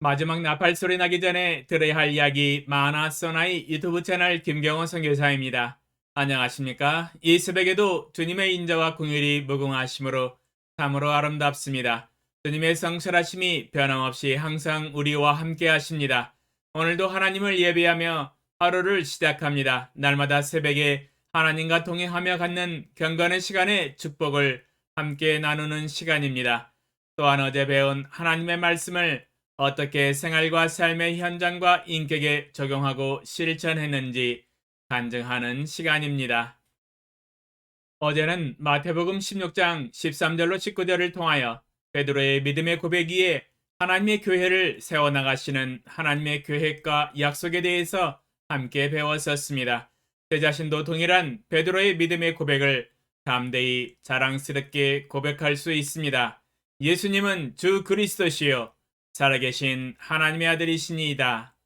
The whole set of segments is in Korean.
마지막 나팔 소리 나기 전에 들어야 할 이야기 마나소나의 유튜브 채널 김경호 선교사입니다. 안녕하십니까? 이 새벽에도 주님의 인자와 긍휼이 무궁하심으로 참으로 아름답습니다. 주님의 성실하심이 변함없이 항상 우리와 함께 하십니다. 오늘도 하나님을 예배하며 하루를 시작합니다. 날마다 새벽에 하나님과 동행하며 갖는 경건의 시간의 축복을 함께 나누는 시간입니다. 또한 어제 배운 하나님의 말씀을 어떻게 생활과 삶의 현장과 인격에 적용하고 실천했는지 간증하는 시간입니다. 어제는 마태복음 16장 13절로 19절을 통하여 베드로의 믿음의 고백 위에 하나님의 교회를 세워나가시는 하나님의 계획과 약속에 대해서 함께 배웠었습니다. 제 자신도 동일한 베드로의 믿음의 고백을 담대히 자랑스럽게 고백할 수 있습니다. 예수님은 주 그리스도시요 살아계신 하나님의 아들이시니이다.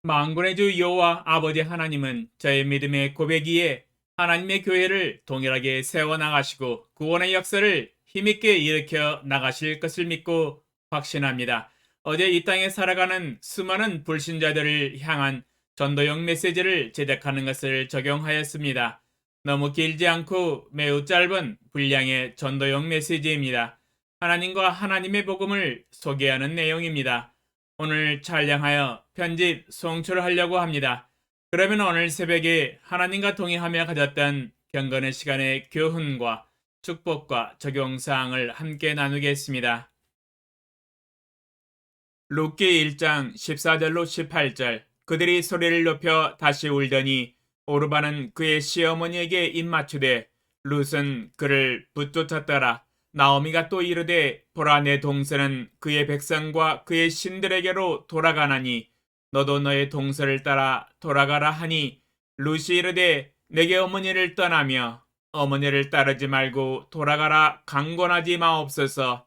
만군의 주 여호와 아버지 하나님은 저의 믿음의 고백 위에 하나님의 교회를 동일하게 세워나가시고 구원의 역사를 힘있게 일으켜 나가실 것을 믿고 확신합니다. 어제 이 땅에 살아가는 수많은 불신자들을 향한 전도용 메시지를 제작하는 것을 적용하였습니다. 너무 길지 않고 매우 짧은 분량의 전도용 메시지입니다. 하나님과 하나님의 복음을 소개하는 내용입니다. 오늘 촬영하여 편집, 송출하려고 합니다. 그러면 오늘 새벽에 하나님과 동행하며 가졌던 경건의 시간의 교훈과 축복과 적용사항을 함께 나누겠습니다. 룻기 1장 14절로 18절 그들이 소리를 높여 다시 울더니 오르바는 그의 시어머니에게 입맞추되 룻은 그를 붙쫓았더라. 나오미가 또 이르되 보라 내 동서는 그의 백성과 그의 신들에게로 돌아가나니 너도 너의 동서를 따라 돌아가라 하니 룻이 이르되 내게 어머니를 떠나며 어머니를 따르지 말고 돌아가라 강권하지 마옵소서.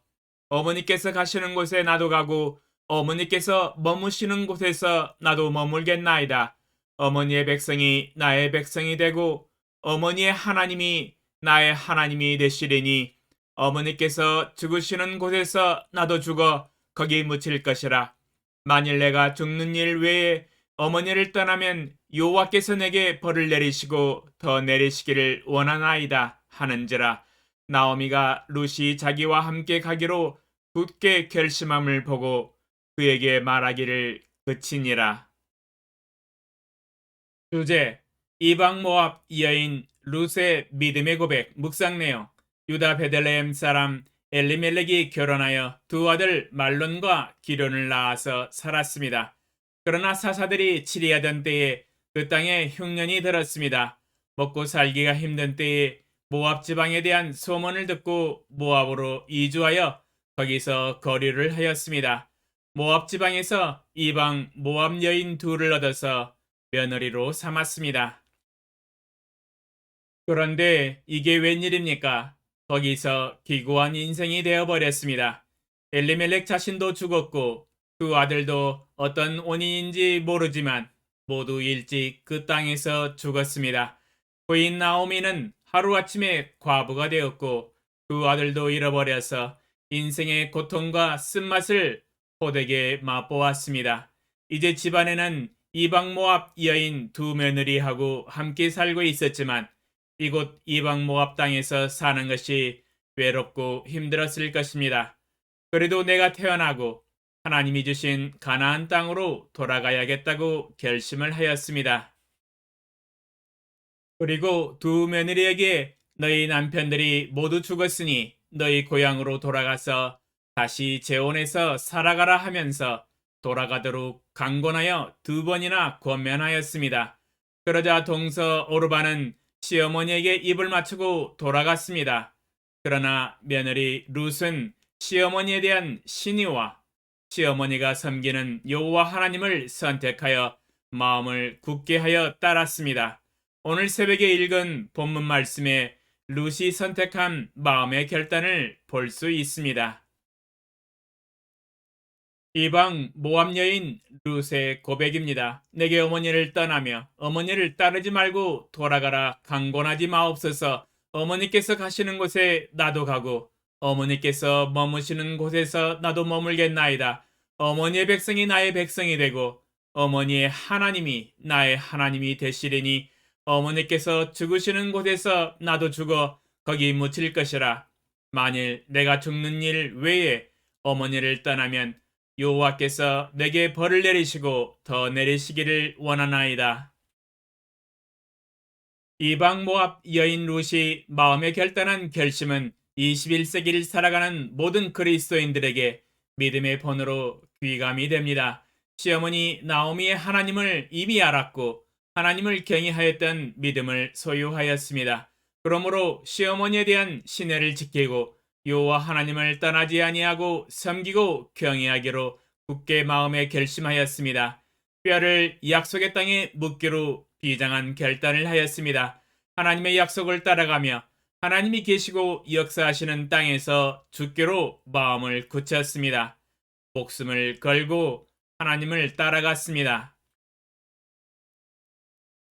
어머니께서 가시는 곳에 나도 가고 어머니께서 머무시는 곳에서 나도 머물겠나이다. 어머니의 백성이 나의 백성이 되고 어머니의 하나님이 나의 하나님이 되시리니 어머니께서 죽으시는 곳에서 나도 죽어 거기 묻힐 것이라. 만일 내가 죽는 일 외에 어머니를 떠나면 여호와께서 내게 벌을 내리시고 더 내리시기를 원하나이다 하는지라. 나오미가 룻이 자기와 함께 가기로 굳게 결심함을 보고 그에게 말하기를 그치니라. 주제 이방 모압 여인 룻의 믿음의 고백 묵상 내용 유다 베들레헴 사람 엘리멜렉이 결혼하여 두 아들 말론과 기론을 낳아서 살았습니다. 그러나 사사들이 치리하던 때에 그 땅에 흉년이 들었습니다. 먹고 살기가 힘든 때에 모압 지방에 대한 소문을 듣고 모압으로 이주하여 거기서 거류를 하였습니다. 모압 지방에서 이방 모압 여인 둘을 얻어서 며느리로 삼았습니다. 그런데 이게 웬일입니까? 거기서 기구한 인생이 되어버렸습니다. 엘리멜렉 자신도 죽었고 두 아들도 어떤 원인인지 모르지만 모두 일찍 그 땅에서 죽었습니다. 부인 나오미는 하루아침에 과부가 되었고 두 아들도 잃어버려서 인생의 고통과 쓴맛을 호되게 맛보았습니다. 이제 집안에는 이방 모압 여인 두 며느리하고 함께 살고 있었지만 이곳 이방 모압 땅에서 사는 것이 외롭고 힘들었을 것입니다. 그래도 내가 태어나고 하나님이 주신 가나안 땅으로 돌아가야겠다고 결심을 하였습니다. 그리고 두 며느리에게 너희 남편들이 모두 죽었으니 너희 고향으로 돌아가서 다시 재혼해서 살아가라 하면서 돌아가도록 강권하여 두 번이나 권면하였습니다. 그러자 동서 오르바는 시어머니에게 입을 맞추고 돌아갔습니다. 그러나 며느리 룻은 시어머니에 대한 신의와 시어머니가 섬기는 여호와 하나님을 선택하여 마음을 굳게 하여 따랐습니다. 오늘 새벽에 읽은 본문 말씀에 룻이 선택한 마음의 결단을 볼 수 있습니다. 이방 모압 여인 룻의 고백입니다. 내게 어머니를 떠나며 어머니를 따르지 말고 돌아가라 강권하지 마옵소서. 어머니께서 가시는 곳에 나도 가고 어머니께서 머무시는 곳에서 나도 머물겠나이다. 어머니의 백성이 나의 백성이 되고 어머니의 하나님이 나의 하나님이 되시리니 어머니께서 죽으시는 곳에서 나도 죽어 거기 묻힐 것이라. 만일 내가 죽는 일 외에 어머니를 떠나면 여호와께서 내게 벌을 내리시고 더 내리시기를 원하나이다. 이방 모압 여인 룻이 마음에 결단한 결심은 21세기를 살아가는 모든 그리스도인들에게 믿음의 본으로 귀감이 됩니다. 시어머니 나오미의 하나님을 이미 알았고 하나님을 경외하였던 믿음을 소유하였습니다. 그러므로 시어머니에 대한 신뢰를 지키고 여호와 하나님을 떠나지 아니하고 섬기고 경외하기로 굳게 마음에 결심하였습니다. 뼈를 약속의 땅에 묻기로 비장한 결단을 하였습니다. 하나님의 약속을 따라가며 하나님이 계시고 역사하시는 땅에서 죽기로 마음을 굳혔습니다. 목숨을 걸고 하나님을 따라갔습니다.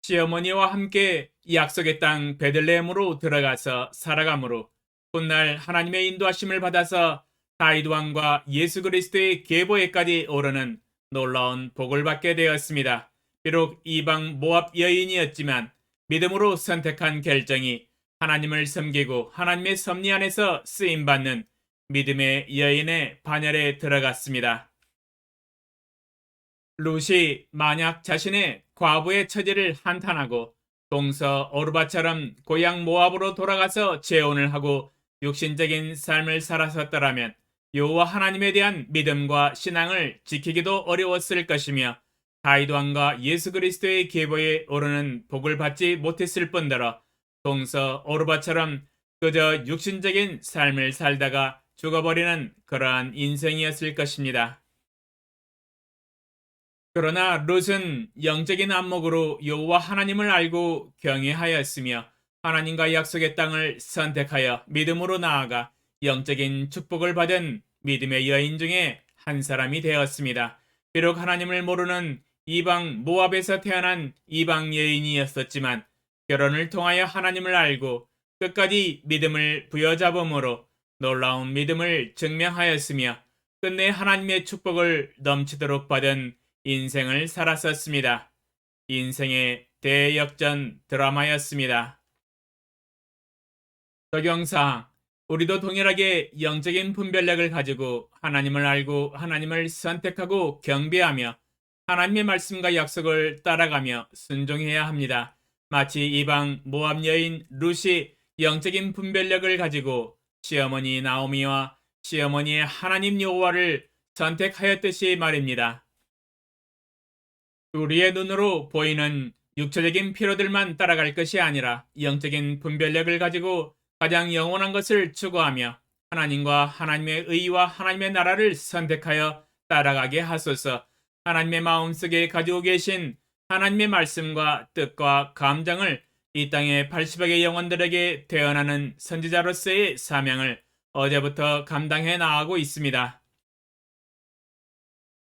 시어머니와 함께 약속의 땅 베들레헴으로 들어가서 살아가므로 훗날 하나님의 인도하심을 받아서 다윗 왕과 예수 그리스도의 계보에까지 오르는 놀라운 복을 받게 되었습니다. 비록 이방 모압 여인이었지만 믿음으로 선택한 결정이 하나님을 섬기고 하나님의 섭리 안에서 쓰임받는 믿음의 여인의 반열에 들어갔습니다. 룻이 만약 자신의 과부의 처지를 한탄하고 동서 오르바처럼 고향 모압으로 돌아가서 재혼을 하고 육신적인 삶을 살았었더라면 여호와 하나님에 대한 믿음과 신앙을 지키기도 어려웠을 것이며 다윗 왕과 예수 그리스도의 계보에 오르는 복을 받지 못했을 뿐더러 동서 오르바처럼 그저 육신적인 삶을 살다가 죽어버리는 그러한 인생이었을 것입니다. 그러나 룻은 영적인 안목으로 여호와 하나님을 알고 경외하였으며 하나님과 약속의 땅을 선택하여 믿음으로 나아가 영적인 축복을 받은 믿음의 여인 중에 한 사람이 되었습니다. 비록 하나님을 모르는 이방 모압에서 태어난 이방 여인이었었지만 결혼을 통하여 하나님을 알고 끝까지 믿음을 부여잡음으로 놀라운 믿음을 증명하였으며 끝내 하나님의 축복을 넘치도록 받은 인생을 살았었습니다. 인생의 대역전 드라마였습니다. 적용사항, 우리도 동일하게 영적인 분별력을 가지고 하나님을 알고 하나님을 선택하고 경배하며 하나님의 말씀과 약속을 따라가며 순종해야 합니다. 마치 이방 모압 여인 룻이 영적인 분별력을 가지고 시어머니 나오미와 시어머니의 하나님 여호와를 선택하였듯이 말입니다. 우리의 눈으로 보이는 육체적인 필요들만 따라갈 것이 아니라 영적인 분별력을 가지고 가장 영원한 것을 추구하며 하나님과 하나님의 의와 하나님의 나라를 선택하여 따라가게 하소서. 하나님의 마음속에 가지고 계신 하나님의 말씀과 뜻과 감정을 이 땅의 80억의 영혼들에게 대언하는 선지자로서의 사명을 어제부터 감당해 나가고 있습니다.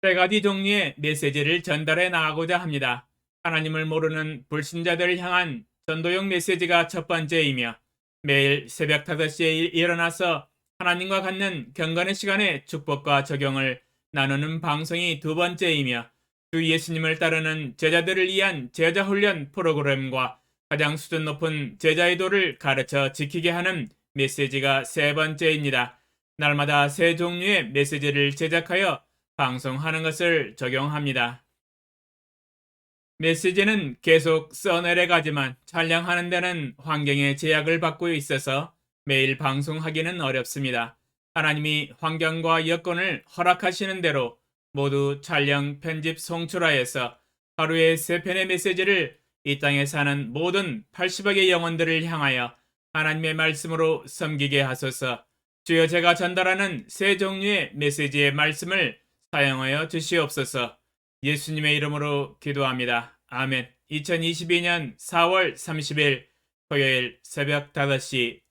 세 가지 종류의 메시지를 전달해 나가고자 합니다. 하나님을 모르는 불신자들을 향한 전도용 메시지가 첫 번째이며 매일 새벽 5시에 일어나서 하나님과 갖는 경건의 시간에 축복과 적용을 나누는 방송이 두 번째이며 주 예수님을 따르는 제자들을 위한 제자훈련 프로그램과 가장 수준 높은 제자의 도를 가르쳐 지키게 하는 메시지가 세 번째입니다. 날마다 세 종류의 메시지를 제작하여 방송하는 것을 적용합니다. 메시지는 계속 써내려 가지만 촬영하는 데는 환경의 제약을 받고 있어서 매일 방송하기는 어렵습니다. 하나님이 환경과 여건을 허락하시는 대로 모두 촬영, 편집, 송출하여서 하루에 3편의 메시지를 이 땅에 사는 모든 80억의 영혼들을 향하여 하나님의 말씀으로 섬기게 하소서. 주여, 제가 전달하는 세 종류의 메시지의 말씀을 사용하여 주시옵소서. 예수님의 이름으로 기도합니다. 아멘. 2022년 4월 30일 토요일 새벽 5시